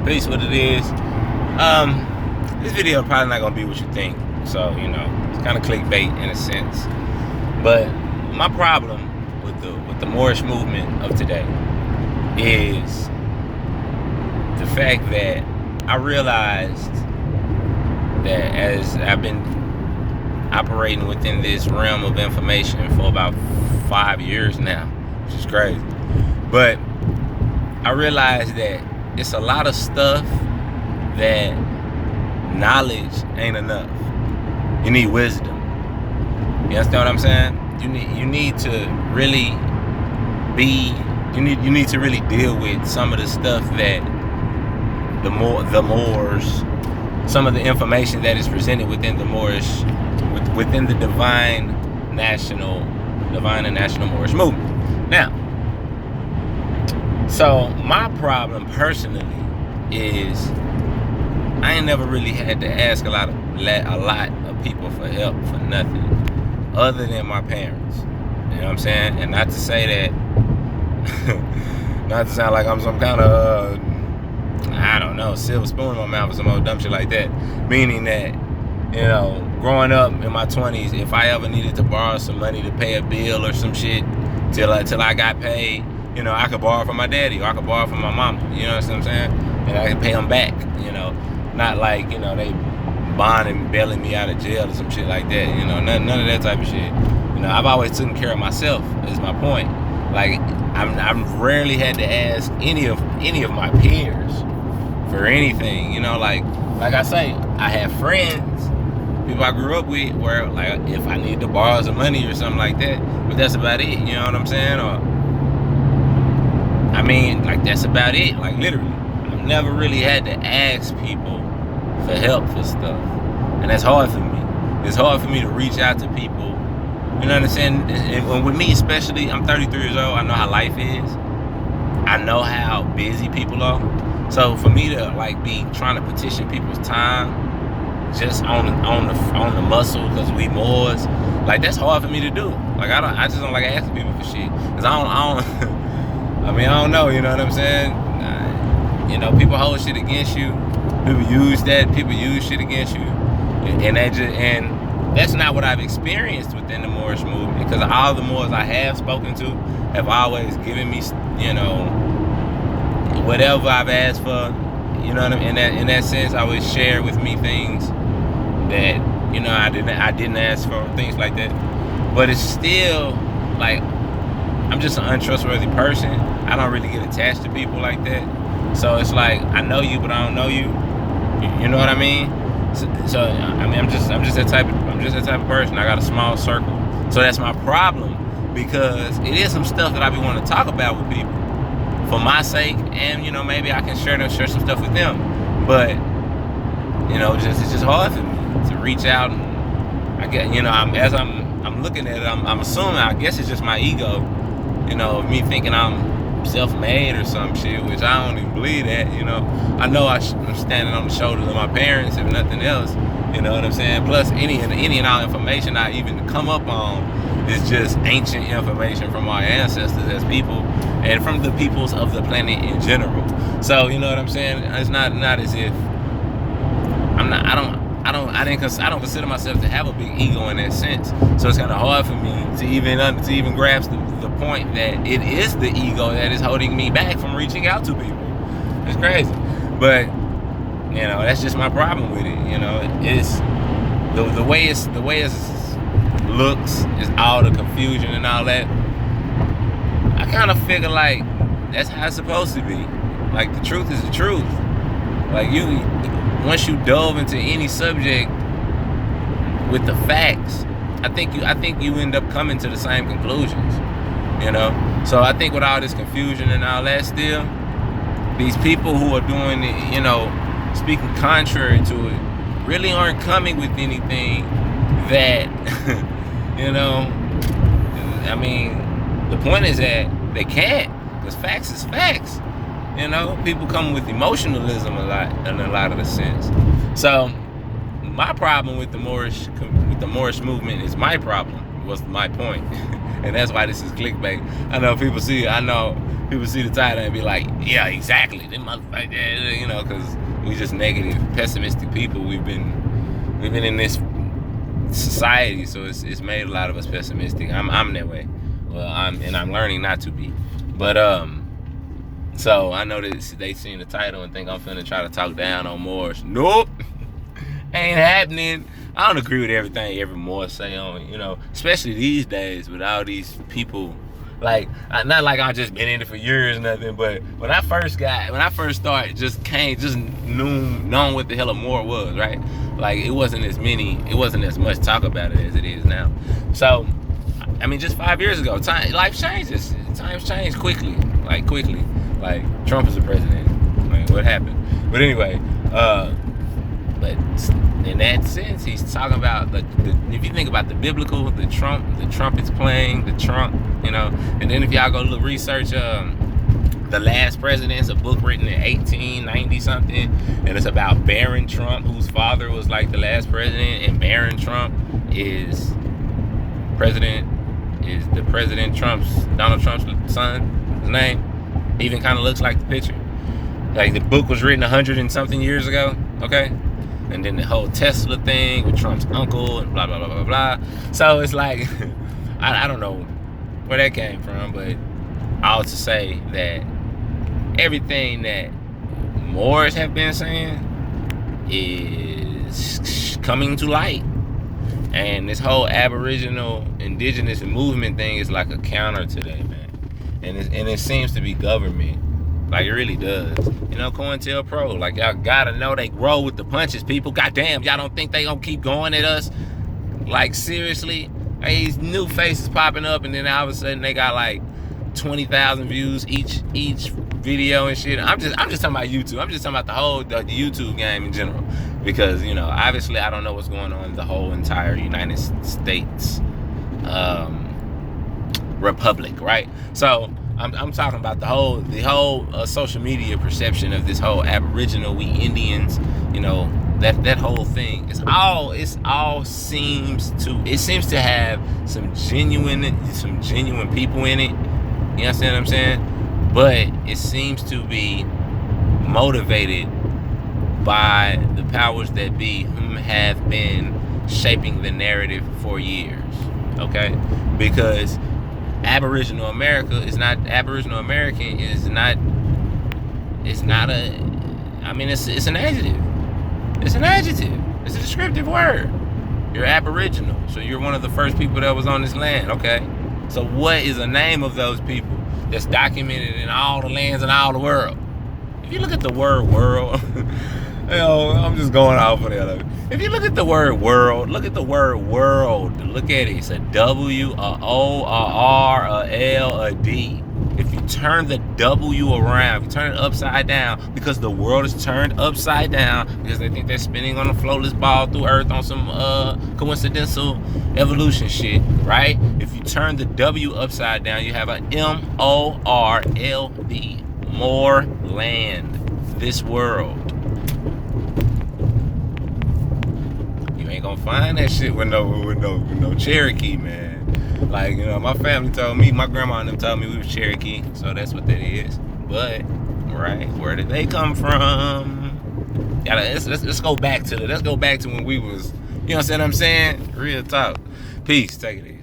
Peace, what it is. This video probably not gonna be what you think. So, it's kind of clickbait in a sense. But my problem with the Moorish movement of today is the fact that I realized that as I've been operating within this realm of information for about 5 years now, which is crazy. But I realized that it's a lot of stuff that knowledge ain't enough. You need wisdom. You understand what I'm saying? You need to really you need to really deal with some of the stuff that the Moors, some of the information that is presented within the Moorish, within the Divine and National Moorish movement. Now, so my problem personally is I ain't never really had to ask a lot of people for help for nothing other than my parents. You know what I'm saying? And not to say that, not to sound like I'm some kind of, I don't know, silver spoon in my mouth or some old dumb shit like that. Meaning that, growing up in my 20s, if I ever needed to borrow some money to pay a bill or some shit till I got paid, I could borrow from my daddy or I could borrow from my mama. You know what I'm saying? And I could pay them back. Not like, they bonding and bailing me out of jail or some shit like that. None of that type of shit. I've always taken care of myself, is my point. Like, I've rarely had to ask any of my peers for anything. Like I say, I have friends, people I grew up with, where like if I need to borrow some money or something like that, but that's about it. You know what I'm saying? Or like that's about it. Like literally, I've never really had to ask people for help for stuff, and that's hard for me. It's hard for me to reach out to people. You know what I'm saying? And with me especially, I'm 33 years old. I know how life is. I know how busy people are. So for me to be trying to petition people's time just on the muscle because we Moors, that's hard for me to do. I just don't like asking people for shit because I don't. I don't know. You know what I'm saying? People hold shit against you. People use shit against you, and that's not what I've experienced within the Moorish movement, because all the Moors I have spoken to have always given me, whatever I've asked for. You know what I mean? In that sense, always share with me things that I didn't ask for, things like that. But it's still I'm just an untrustworthy person. I don't really get attached to people like that. So it's I know you, but I don't know you. You know what I mean? So I'm just that type of person. I got a small circle. So that's my problem, because it is some stuff that I be wanting to talk about with people for my sake, and maybe I can share some stuff with them. But it's just hard for me to reach out. And I get as I'm looking at it, I'm assuming, I guess it's just my ego, me thinking I'm self-made or some shit, which I don't even believe that. I know I'm standing on the shoulders of my parents, if nothing else. You know what I'm saying? Plus, any and all information I even come up on is just ancient information from our ancestors as people and from the peoples of the planet in general. So you know what I'm saying? It's not as if I don't consider myself to have a big ego in that sense. So it's kind of hard for me to even grasp the point that it is the ego that is holding me back from reaching out to people. It's crazy, but that's just my problem with it. It's the way it looks, is all the confusion and all that. I kind of figure that's how it's supposed to be. The truth is the truth. Once you delve into any subject with the facts, I think you end up coming to the same conclusions. So I think with all this confusion and all that, still these people who are doing it, speaking contrary to it, really aren't coming with anything that the point is that they can't, because facts is facts. People come with emotionalism a lot in a lot of the sense. So my problem with the Moorish movement is my problem, was my point. And that's why this is clickbait. I know people see, I know people see the title and be like, yeah, exactly, them motherfuckers, you know, because we just negative, pessimistic people. We've been in this society, so it's made a lot of us pessimistic. I'm that way. Well, I'm learning not to be. But so I know that they seen the title and think I'm finna try to talk down on Moors. Nope, ain't happening. I don't agree with everything every Moor say on, you know, especially these days with all these people. Like, not like I've just been in it for years or nothing, but when I first started, just knowing what the hell a Moor was, right? Like, it wasn't as much talk about it as it is now. So, I mean, just 5 years ago, life changes. Times change quickly. Like, Trump is the president. Like, what happened? But anyway, but in that sense, he's talking about if you think about the biblical, the trumpets playing, the trump, you know. And then if y'all go look research The Last President's a book written in 1890 something, and it's about Barron Trump, whose father was like the last president, and Barron Trump is Donald Trump's son. His name even kind of looks like the picture. Like, the book was written 100 and something years ago, okay? And then the whole Tesla thing with Trump's uncle and blah, blah, blah, blah, blah. So it's like, I don't know where that came from, but all to say that everything that Moors have been saying is coming to light. And this whole Aboriginal, indigenous movement thing is like a counter to that, man. And it seems to be government. Like, it really does. You know, COINTELPRO, like, y'all gotta know they roll with the punches, people. Goddamn, y'all don't think they gonna keep going at us? Like, seriously? Hey, these new faces popping up, and then all of a sudden they got like 20,000 views each video and shit. I'm just talking about YouTube. I'm just talking about the YouTube game in general. Because, you know, obviously I don't know what's going on in the whole entire United States Republic, right? So I'm talking about the whole social media perception of this whole Aboriginal, we Indians, you know, that whole thing. It seems to have some genuine people in it. You understand what I'm saying? But it seems to be motivated by the powers that be, whom have been shaping the narrative for years. Okay? Because Aboriginal American is not an adjective. It's an adjective. It's a descriptive word. You're Aboriginal, so you're one of the first people that was on this land, okay? So what is the name of those people that's documented in all the lands in all the world? If you look at the word world, I'm just going off of that. If you look at the word world, look at the word world. Look at it. It's a W, a O, a R, a L, a D. If you turn the W around, if you turn it upside down, because the world is turned upside down, because they think they're spinning on a floatless ball through Earth on some coincidental evolution shit, right? If you turn the W upside down, you have a M-O-R-L-D. More land. This world. You ain't gonna find that shit with no Cherokee, man. Like, you know, my family told me, my grandma and them told me we was Cherokee, so that's what that is. But, right, where did they come from? Let's go back to when we was, you know what I'm saying? Real talk. Peace. Take it easy.